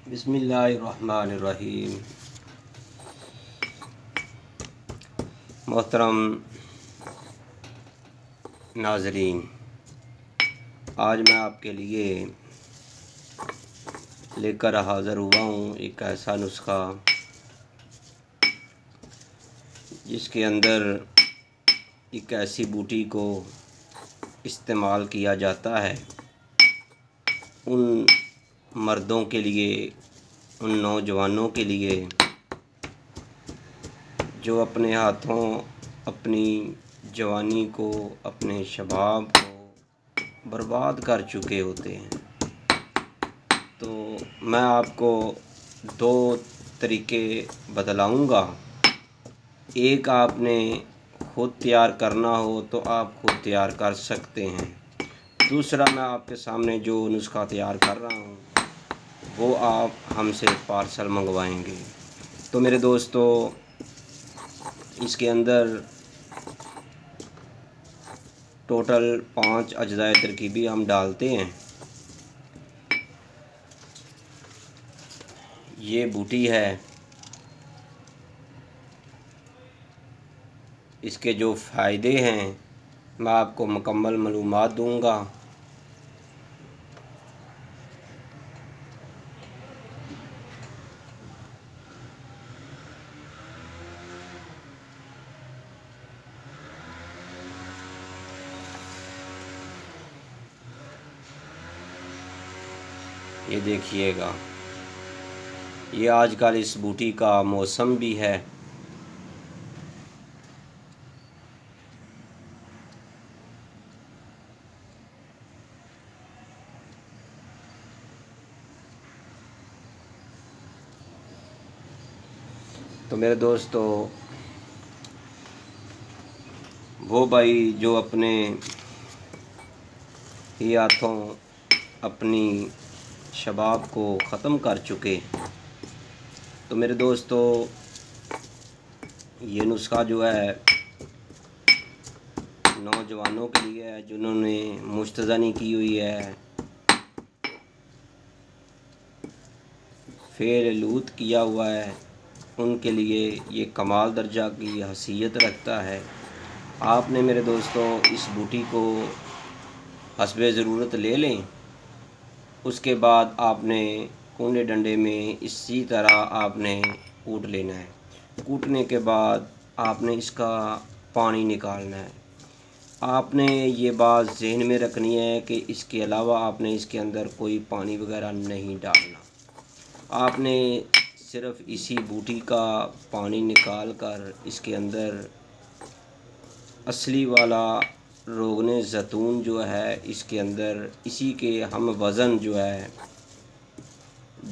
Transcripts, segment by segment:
بسم اللہ الرحمن الرحیم۔ محترم ناظرین، آج میں آپ کے لیے لے کر حاضر ہوا ہوں ایک ایسا نسخہ جس کے اندر ایک ایسی بوٹی کو استعمال کیا جاتا ہے ان مردوں کے لیے، ان نوجوانوں کے لیے جو اپنے ہاتھوں اپنی جوانی کو، اپنے شباب کو برباد کر چکے ہوتے ہیں۔ تو میں آپ کو دو طریقے بتلاؤں گا۔ ایک آپ نے خود تیار کرنا ہو تو آپ خود تیار کر سکتے ہیں۔ دوسرا میں آپ کے سامنے جو نسخہ تیار کر رہا ہوں وہ آپ ہم سے پارسل منگوائیں گے۔ تو میرے دوستو، اس کے اندر ٹوٹل 5 اجزائے ترکیبی ہم ڈالتے ہیں۔ یہ بوٹی ہے، اس کے جو فائدے ہیں میں آپ کو مکمل معلومات دوں گا۔ یہ دیکھیے گا، یہ آج کل اس بوٹی کا موسم بھی ہے۔ تو میرے دوستو، وہ بھائی جو اپنے ہی ہاتھوں اپنی شباب کو ختم کر چکے، تو میرے دوستو یہ نسخہ جو ہے نوجوانوں کے لیے ہے، جنہوں نے مشتزنی کی ہوئی ہے، فعل لوط کیا ہوا ہے، ان کے لیے یہ کمال درجہ کی حیثیت رکھتا ہے۔ آپ نے میرے دوستو اس بوٹی کو حسب ضرورت لے لیں۔ اس کے بعد آپ نے کونڈے ڈنڈے میں اسی طرح آپ نے کوٹ لینا ہے۔ کوٹنے کے بعد آپ نے اس کا پانی نکالنا ہے۔ آپ نے یہ بات ذہن میں رکھنی ہے کہ اس کے علاوہ آپ نے اس کے اندر کوئی پانی وغیرہ نہیں ڈالنا۔ آپ نے صرف اسی بوٹی کا پانی نکال کر اس کے اندر اصلی والا روغن زیتون جو ہے اس کے اندر اسی کے ہم وزن جو ہے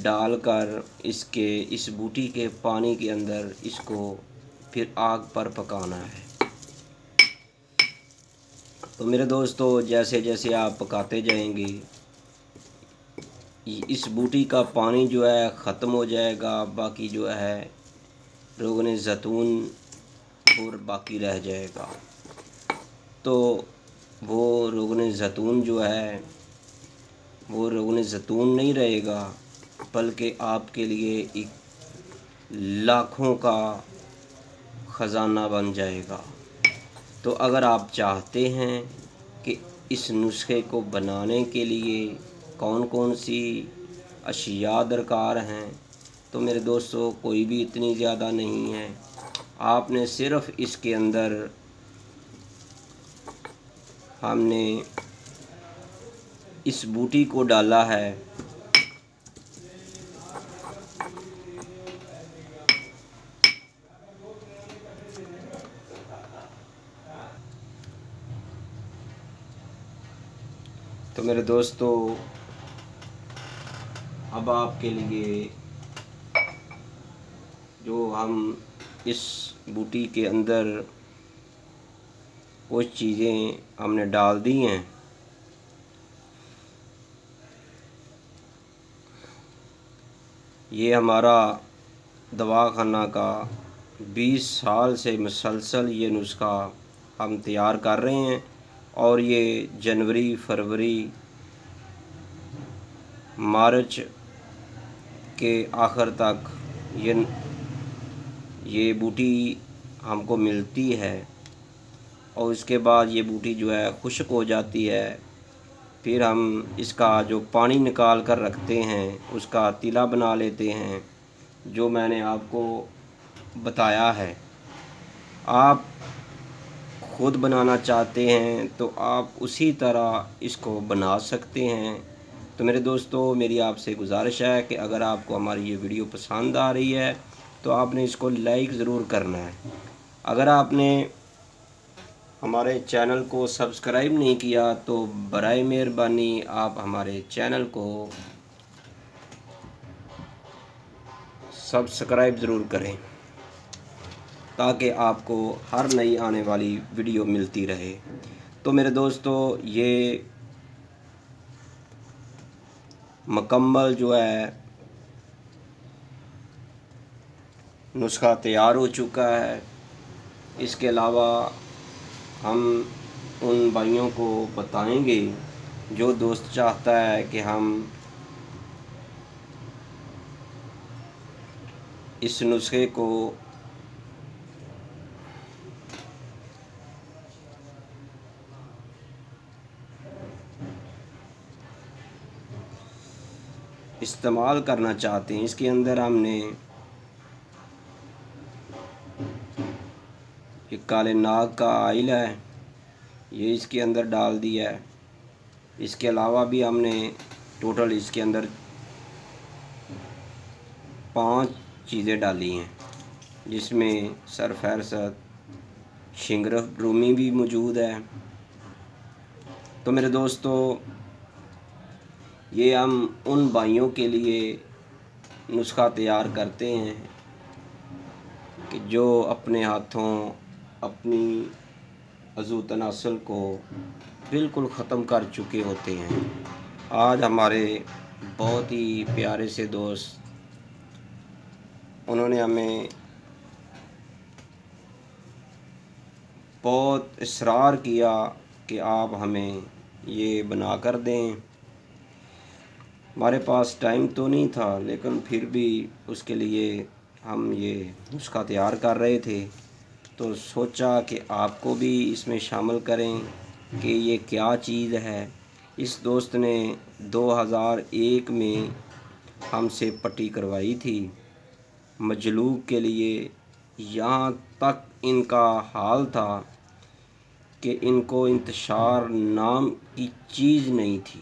ڈال کر اس بوٹی کے پانی کے اندر اس کو پھر آگ پر پکانا ہے۔ تو میرے دوستو جیسے جیسے آپ پکاتے جائیں گے اس بوٹی کا پانی جو ہے ختم ہو جائے گا، باقی جو ہے روغن زیتون اور باقی رہ جائے گا۔ تو وہ روغن زیتون جو ہے وہ روغن زیتون نہیں رہے گا، بلکہ آپ کے لیے ایک لاکھوں کا خزانہ بن جائے گا۔ تو اگر آپ چاہتے ہیں کہ اس نسخے کو بنانے کے لیے کون کون سی اشیاء درکار ہیں، تو میرے دوستو کوئی بھی اتنی زیادہ نہیں ہے۔ آپ نے صرف اس کے اندر ہم نے اس بوٹی کو ڈالا ہے، تو میرے دوستو اب آپ کے لیے جو ہم اس بوٹی کے اندر کچھ چیزیں ہم نے ڈال دی ہیں۔ یہ ہمارا دواخانہ کا 20 سال سے مسلسل یہ نسخہ ہم تیار کر رہے ہیں، اور یہ جنوری، فروری، مارچ کے آخر تک یہ بوٹی ہم کو ملتی ہے، اور اس کے بعد یہ بوٹی جو ہے خشک ہو جاتی ہے۔ پھر ہم اس کا جو پانی نکال کر رکھتے ہیں اس کا تیلا بنا لیتے ہیں، جو میں نے آپ کو بتایا ہے۔ آپ خود بنانا چاہتے ہیں تو آپ اسی طرح اس کو بنا سکتے ہیں۔ تو میرے دوستو، میری آپ سے گزارش ہے کہ اگر آپ کو ہماری یہ ویڈیو پسند آ رہی ہے تو آپ نے اس کو لائک ضرور کرنا ہے۔ اگر آپ نے ہمارے چینل کو سبسکرائب نہیں کیا تو برائے مہربانی آپ ہمارے چینل کو سبسکرائب ضرور کریں، تاکہ آپ کو ہر نئی آنے والی ویڈیو ملتی رہے۔ تو میرے دوستو، یہ مکمل جو ہے نسخہ تیار ہو چکا ہے۔ اس کے علاوہ ہم ان بھائیوں کو بتائیں گے جو دوست چاہتا ہے کہ ہم اس نسخے کو استعمال کرنا چاہتے ہیں۔ اس کے اندر ہم نے یہ کالے ناگ کا آئل ہے، یہ اس کے اندر ڈال دیا ہے۔ اس کے علاوہ بھی ہم نے ٹوٹل اس کے اندر 5 چیزیں ڈالی ہیں، جس میں سرفہرست شنگرف رومی بھی موجود ہے۔ تو میرے دوستو، یہ ہم ان بھائیوں کے لیے نسخہ تیار کرتے ہیں کہ جو اپنے ہاتھوں اپنی عضو تناسل کو بالکل ختم کر چکے ہوتے ہیں۔ آج ہمارے بہت ہی پیارے سے دوست، انہوں نے ہمیں بہت اصرار کیا کہ آپ ہمیں یہ بنا کر دیں۔ ہمارے پاس ٹائم تو نہیں تھا، لیکن پھر بھی اس کے لیے ہم یہ نسخہ تیار کر رہے تھے، تو سوچا کہ آپ کو بھی اس میں شامل کریں کہ یہ کیا چیز ہے۔ اس دوست نے 2001 میں ہم سے پٹی کروائی تھی مجلوب کے لیے۔ یہاں تک ان کا حال تھا کہ ان کو انتشار نام کی چیز نہیں تھی،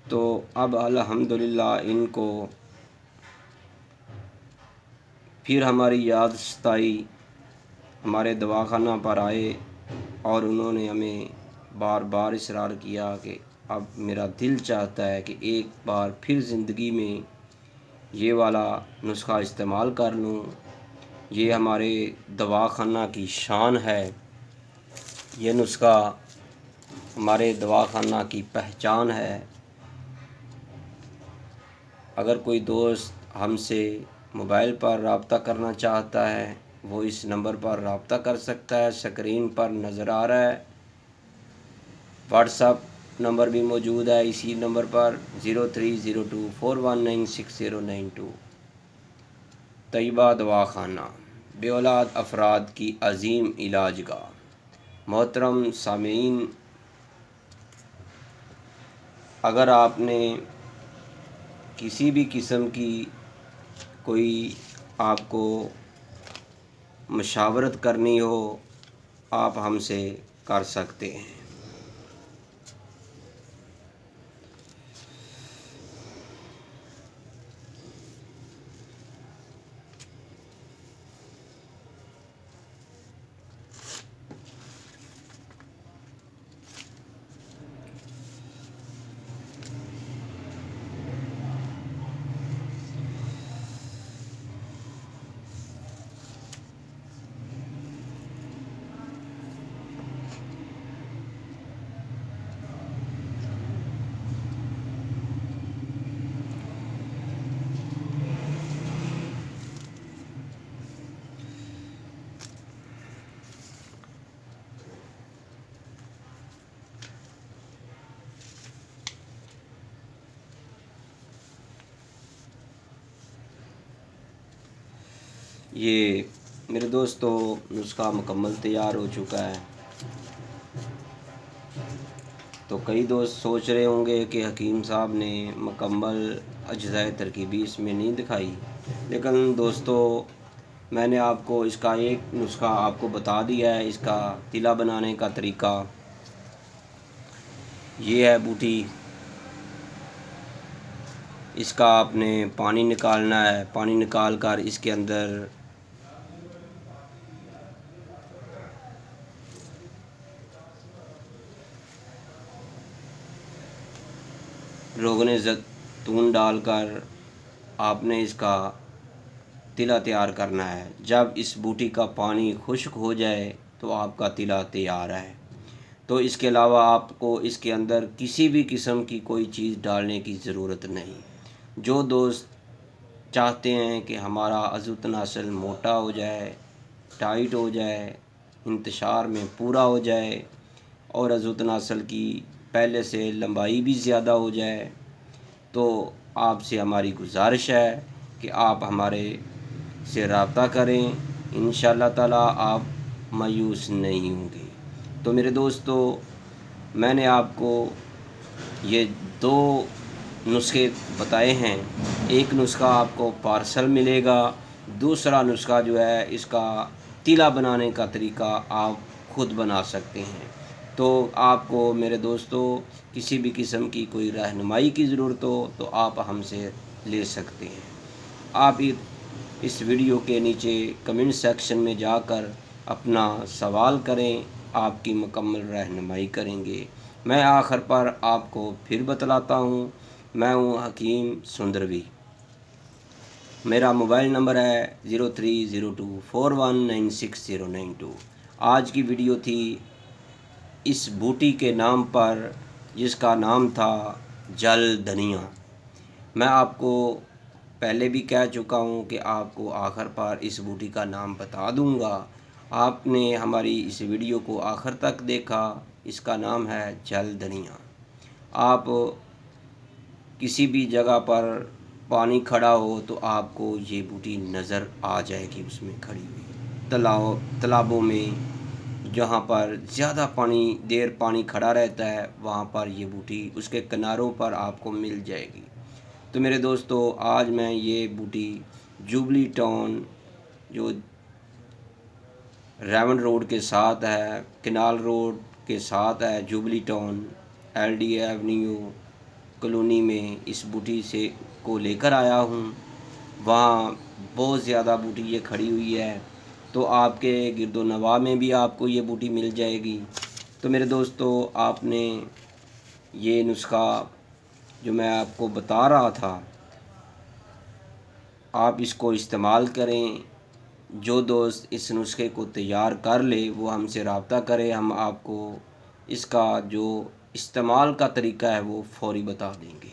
تو اب الحمدللہ ان کو پھر ہماری یاد ستائی، ہمارے دواخانہ پر آئے، اور انہوں نے ہمیں بار بار اصرار کیا کہ اب میرا دل چاہتا ہے کہ ایک بار پھر زندگی میں یہ والا نسخہ استعمال کر لوں۔ یہ ہمارے دواخانہ کی شان ہے، یہ نسخہ ہمارے دواخانہ کی پہچان ہے۔ اگر کوئی دوست ہم سے موبائل پر رابطہ کرنا چاہتا ہے، وہ اس نمبر پر رابطہ کر سکتا ہے، اسکرین پر نظر آ رہا ہے۔ واٹس ایپ نمبر بھی موجود ہے اسی نمبر پر 0302419692۔ طیبہ دواخانہ، بے اولاد افراد کی عظیم علاج گاہ۔ محترم سامعین، اگر آپ نے کسی بھی قسم کی کوئی آپ کو مشاورت کرنی ہو، آپ ہم سے کر سکتے ہیں۔ یہ میرے دوستو نسخہ مکمل تیار ہو چکا ہے۔ تو کئی دوست سوچ رہے ہوں گے کہ حکیم صاحب نے مکمل اجزاء ترکیبی اس میں نہیں دکھائی، لیکن دوستو میں نے آپ کو اس کا ایک نسخہ آپ کو بتا دیا ہے۔ اس کا تلا بنانے کا طریقہ یہ ہے بوٹی، اس کا آپ نے پانی نکالنا ہے۔ پانی نکال کر اس کے اندر روغن زیتون ڈال کر آپ نے اس کا تلا تیار کرنا ہے۔ جب اس بوٹی کا پانی خشک ہو جائے تو آپ کا تلا تیار ہے۔ تو اس کے علاوہ آپ کو اس کے اندر کسی بھی قسم کی کوئی چیز ڈالنے کی ضرورت نہیں۔ جو دوست چاہتے ہیں کہ ہمارا عضو تناسل موٹا ہو جائے، ٹائٹ ہو جائے، انتشار میں پورا ہو جائے اور عضو تناسل کی پہلے سے لمبائی بھی زیادہ ہو جائے، تو آپ سے ہماری گزارش ہے کہ آپ ہمارے سے رابطہ کریں۔ انشاءاللہ تعالیٰ آپ مایوس نہیں ہوں گے۔ تو میرے دوستو میں نے آپ کو یہ دو نسخے بتائے ہیں۔ ایک نسخہ آپ کو پارسل ملے گا، دوسرا نسخہ جو ہے اس کا تلا بنانے کا طریقہ آپ خود بنا سکتے ہیں۔ تو آپ کو میرے دوستو کسی بھی قسم کی کوئی رہنمائی کی ضرورت ہو تو آپ ہم سے لے سکتے ہیں۔ آپ اس ویڈیو کے نیچے کمنٹ سیکشن میں جا کر اپنا سوال کریں، آپ کی مکمل رہنمائی کریں گے۔ میں آخر پر آپ کو پھر بتلاتا ہوں، میں ہوں حکیم سندروی۔ میرا موبائل نمبر ہے 0302419692۔ آج کی ویڈیو تھی اس بوٹی کے نام پر، جس کا نام تھا جل دھنیا۔ میں آپ کو پہلے بھی کہہ چکا ہوں کہ آپ کو آخر پر اس بوٹی کا نام بتا دوں گا۔ آپ نے ہماری اس ویڈیو کو آخر تک دیکھا، اس کا نام ہے جل دھنیا۔ آپ کسی بھی جگہ پر پانی کھڑا ہو تو آپ کو یہ بوٹی نظر آ جائے گی، اس میں کھڑی ہوئی تالابوں میں جہاں پر زیادہ دیر پانی کھڑا رہتا ہے، وہاں پر یہ بوٹی اس کے کناروں پر آپ کو مل جائے گی۔ تو میرے دوستو آج میں یہ بوٹی جوبلی ٹاؤن جو ریون روڈ کے ساتھ ہے، کنال روڈ کے ساتھ ہے، jubilee town LD avenue colony میں اس بوٹی کو لے کر آیا ہوں۔ وہاں بہت زیادہ بوٹی یہ کھڑی ہوئی ہے، تو آپ کے گرد و نواح میں بھی آپ کو یہ بوٹی مل جائے گی۔ تو میرے دوستو آپ نے یہ نسخہ جو میں آپ کو بتا رہا تھا، آپ اس کو استعمال کریں۔ جو دوست اس نسخے کو تیار کر لے وہ ہم سے رابطہ کرے، ہم آپ کو اس کا جو استعمال کا طریقہ ہے وہ فوری بتا دیں گے۔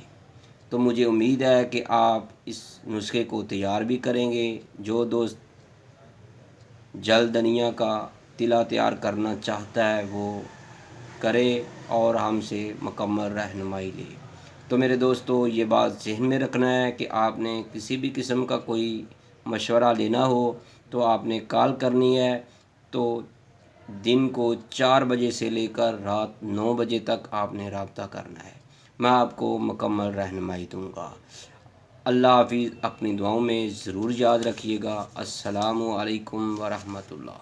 تو مجھے امید ہے کہ آپ اس نسخے کو تیار بھی کریں گے۔ جو دوست جل دھنیا کا تلا تیار کرنا چاہتا ہے وہ کرے اور ہم سے مکمل رہنمائی لے۔ تو میرے دوستو یہ بات ذہن میں رکھنا ہے کہ آپ نے کسی بھی قسم کا کوئی مشورہ لینا ہو تو آپ نے کال کرنی ہے۔ تو دن کو 4 بجے سے لے کر رات 9 بجے تک آپ نے رابطہ کرنا ہے، میں آپ کو مکمل رہنمائی دوں گا۔ اللہ حافظ، اپنی دعاؤں میں ضرور یاد رکھیے گا۔ السلام علیکم ورحمۃ اللہ۔